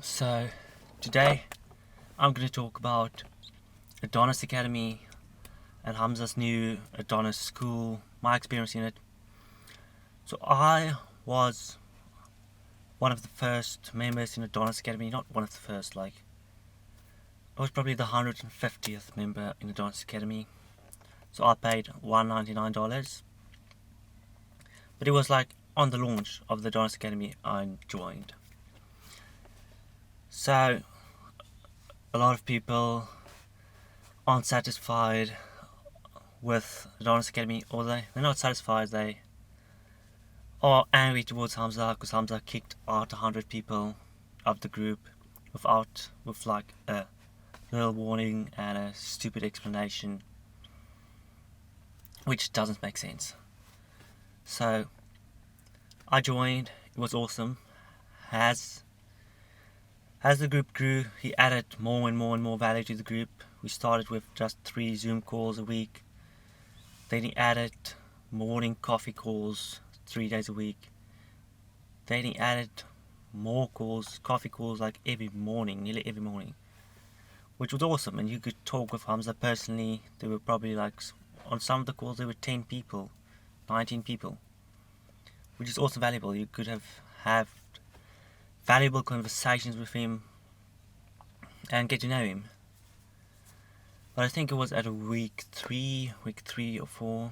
So today I'm going to talk about Adonis Academy and Hamza's new Adonis School, my experience in it. So I was one of the first members in Adonis Academy, not one of the first, I was probably the 150th member in Adonis Academy. So I paid $199, but it was on the launch of the Adonis Academy I joined. So a lot of people aren't satisfied with Adonis Academy, or they're not satisfied. They are angry towards Hamza because Hamza kicked out 100 people of the group with a little warning and a stupid explanation, which doesn't make sense. So I joined. It was awesome. As the group grew, he added more and more value to the group. We started with just 3 Zoom calls a week. Then he added morning coffee calls 3 days a week. Then he added more calls, coffee calls nearly every morning, which was awesome. And you could talk with Hamza personally. There were probably on some of the calls there were 10 people, 19 people, which is also valuable. You could have valuable conversations with him and get to know him. But I think it was at week 3 or 4,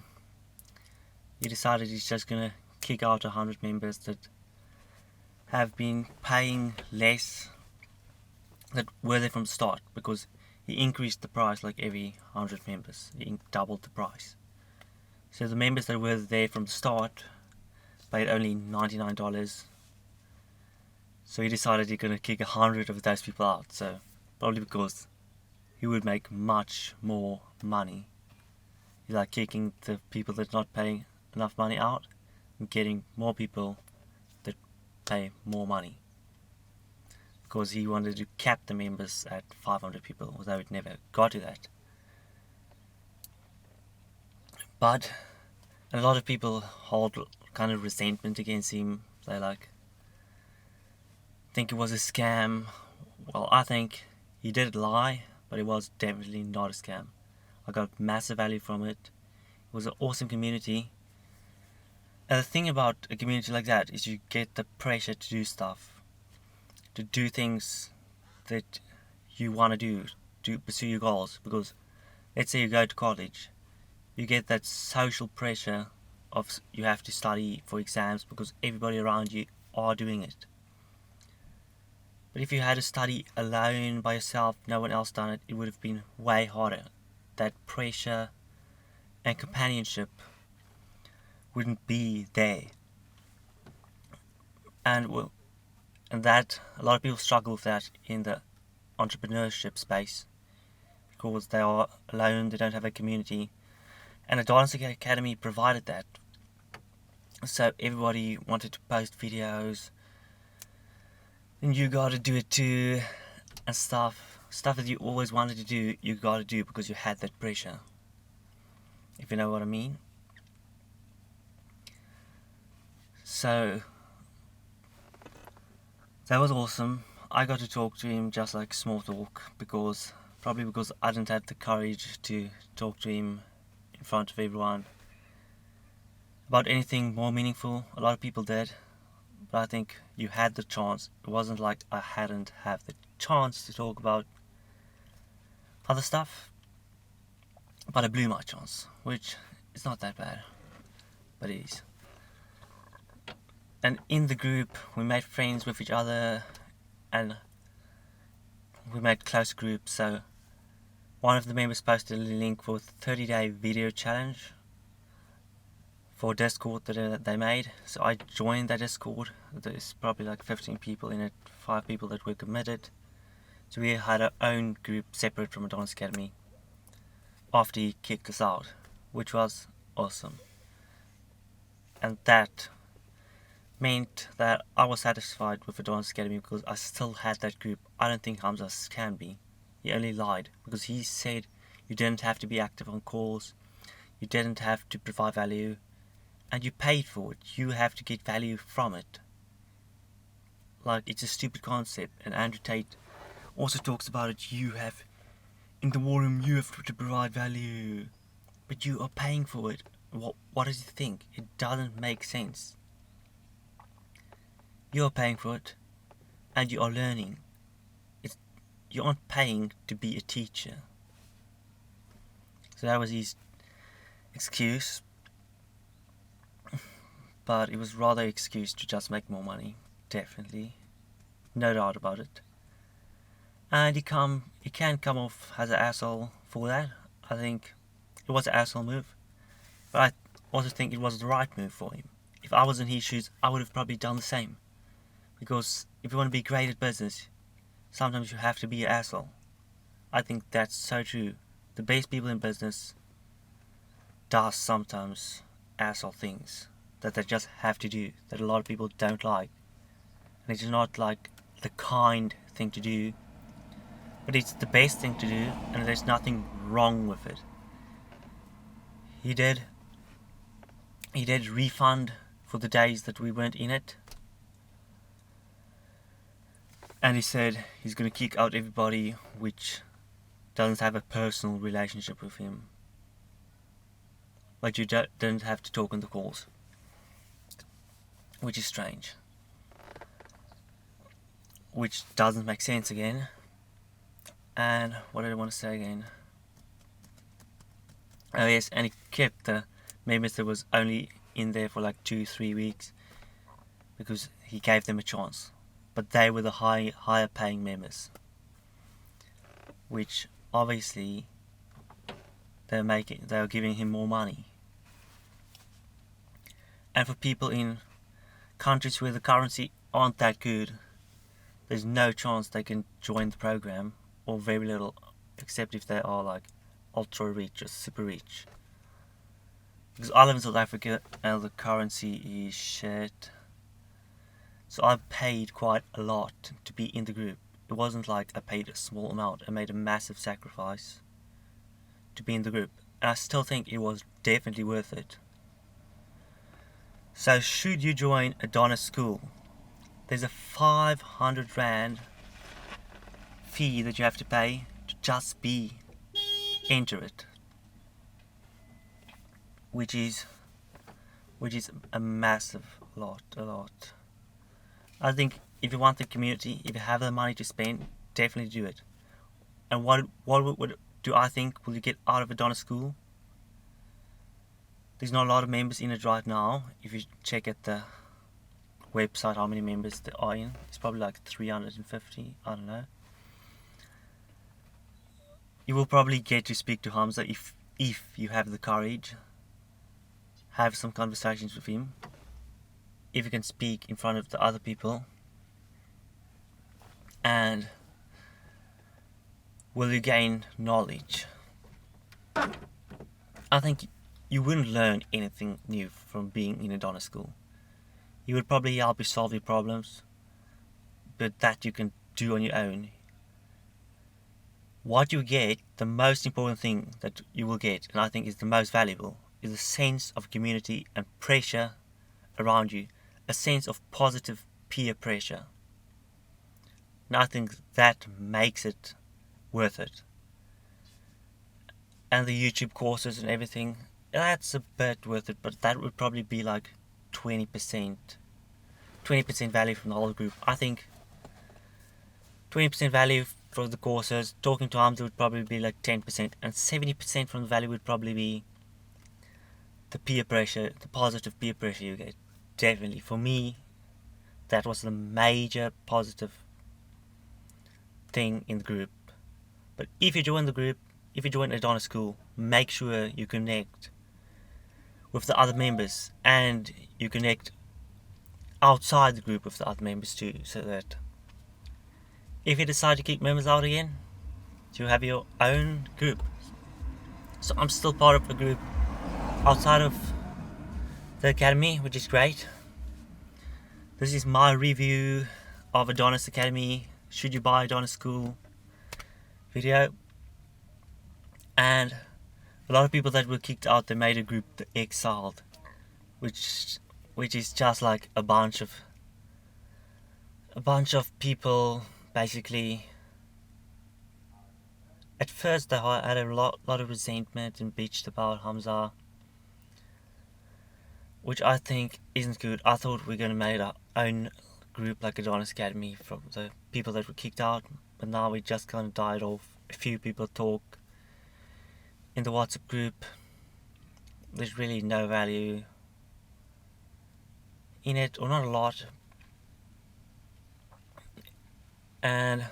he decided he's just gonna kick out 100 members that have been paying less, that were there from the start, because he increased the price every 100 members. He doubled the price. So the members that were there from the start paid only $99. So he decided he's gonna kick 100 of those people out. So probably because he would make much more money. He's kicking the people that are not paying enough money out and getting more people that pay more money. Because he wanted to cap the members at 500 people, although it never got to that. But a lot of people hold kind of resentment against him. They think it was a scam. Well, I think he did lie, but it was definitely not a scam. I got massive value from it. It was an awesome community. And the thing about a community like that is you get the pressure to do stuff, to do things that you want to do, to pursue your goals. Because let's say you go to college, you get that social pressure of you have to study for exams because everybody around you are doing it. But if you had to study alone by yourself, no one else done it, it would have been way harder. That pressure and companionship wouldn't be there. And that a lot of people struggle with that in the entrepreneurship space, because they are alone, they don't have a community. And Adonis Academy provided that. So everybody wanted to post videos, and you gotta do it too, and stuff that you always wanted to do, you gotta do because you had that pressure, if you know what I mean. So that was awesome. I got to talk to him just small talk, probably because I didn't have the courage to talk to him in front of everyone about anything more meaningful. A lot of people did, but I think you had the chance. It wasn't like I hadn't had the chance to talk about other stuff, but I blew my chance, which is not that bad, but it is. And in the group, we made friends with each other, and we made close groups. So one of the members posted a link for a 30-day video challenge for Discord that they made. So I joined that Discord. There's probably 15 people in it, 5 people that were committed. So we had our own group separate from Adonis Academy after he kicked us out, which was awesome. And that meant that I was satisfied with Adonis Academy because I still had that group. I don't think Hamza can be. He only lied because he said you didn't have to be active on calls, you didn't have to provide value, and you paid for it. You have to get value from it. like it's a stupid concept. And Andrew Tate also talks about it. In the war room, you have to provide value, but you are paying for it. What does he think? It doesn't make sense. You are paying for it, and you are learning. You aren't paying to be a teacher. So that was his excuse, but it was rather an excuse to just make more money. Definitely, no doubt about it. And he can come off as an asshole for that. I think it was an asshole move, but I also think it was the right move for him. If I was in his shoes, I would have probably done the same. Because if you want to be great at business, sometimes you have to be an asshole. I think that's so true. The best people in business does sometimes asshole things that they just have to do, that a lot of people don't like. And it's not like the kind thing to do, but it's the best thing to do, and there's nothing wrong with it. He did refund for the days that we weren't in it. And he said he's going to kick out everybody which doesn't have a personal relationship with him. Like you don't have to talk on the calls. Which is strange. Which doesn't make sense again. And what did I want to say again? Oh yes, and he kept the members that was only in there for like 2-3 weeks. Because he gave them a chance. But they were the higher paying members, which obviously they were giving him more money. And for people in countries where the currency aren't that good, there's no chance they can join the program, or very little, except if they are like ultra rich or super rich. Because I live in South Africa and the currency is shit. So I paid quite a lot to be in the group. It wasn't like I paid a small amount. I made a massive sacrifice to be in the group. And I still think it was definitely worth it. So should you join Adonis School, there's a 500 Rand fee that you have to pay to just enter it. Which is a massive lot. I think if you want the community, if you have the money to spend, definitely do it. And what do I think will you get out of Adonis School? There's not a lot of members in it right now. If you check at the website how many members there are in, it's probably like 350, I don't know. You will probably get to speak to Hamza if you have the courage. Have some conversations with him. If you can speak in front of the other people. And will you gain knowledge? I think you wouldn't learn anything new from being in Adonis School. You would probably help you solve your problems, but that you can do on your own. What you get, the most important thing that you will get, and I think is the most valuable, is a sense of community and pressure around you. A sense of positive peer pressure. And I think that makes it worth it. And the YouTube courses and everything, that's a bit worth it, but that would probably be like 20% value from the whole group. I think 20% value for the courses, talking to Hamza would probably be like 10%, and 70% from the value would probably be the peer pressure, the positive peer pressure you get. Definitely, for me, that was the major positive thing in the group. But if you join the group, if you join Adonis School, make sure you connect with the other members, and you connect outside the group with the other members too, so that if you decide to kick members out again, you have your own group. So I'm still part of a group outside of the academy, which is great. This is my review of Adonis Academy, should you buy Adonis School video. And a lot of people that were kicked out, they made a group, the Exiled, which is just like a bunch of a bunch of people basically. At first, they had a lot of resentment and bitched about Hamza, which I think isn't good. I thought we were going to make our own group like Adonis Academy from the people that were kicked out, but now we just kind of died off. A few people talk in the WhatsApp group. There's really no value in it, or not a lot. And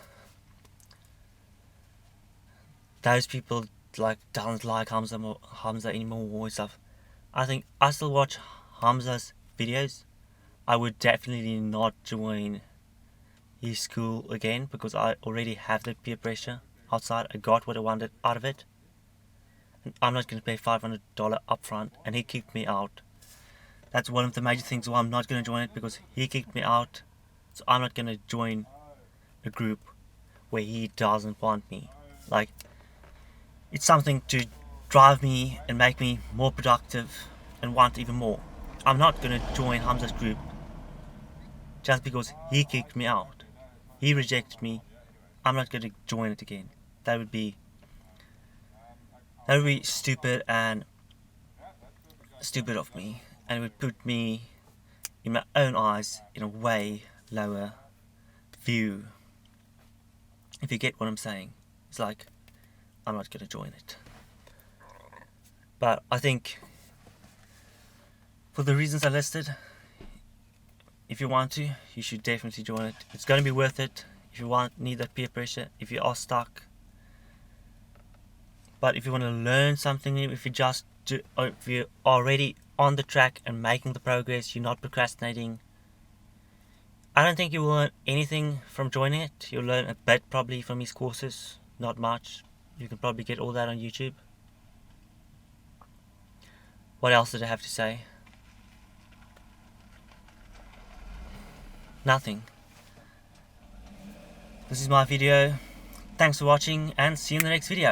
those people don't like Hamza anymore and stuff. I think I still watch Hamza's videos. I would definitely not join his school again because I already have the peer pressure outside. I got what I wanted out of it. And I'm not going to pay $500 upfront, and he kicked me out. That's one of the major things why I'm not going to join it, because he kicked me out. So I'm not going to join a group where he doesn't want me. Like, it's something to drive me and make me more productive and want even more. I'm not going to join Hamza's group just because he kicked me out. He rejected me. I'm not going to join it again. That would be stupid of me, and it would put me in my own eyes in a way lower view. If you get what I'm saying, it's like I'm not going to join it. But I think for the reasons I listed, if you want to, you should definitely join it. It's going to be worth it if you need that peer pressure, if you are stuck. But if you want to learn something new, if you're already on the track and making the progress, you're not procrastinating, I don't think you will learn anything from joining it. You'll learn a bit probably from his courses, not much. You can probably get all that on YouTube. What else did I have to say? Nothing. This is my video. Thanks for watching, and see you in the next video.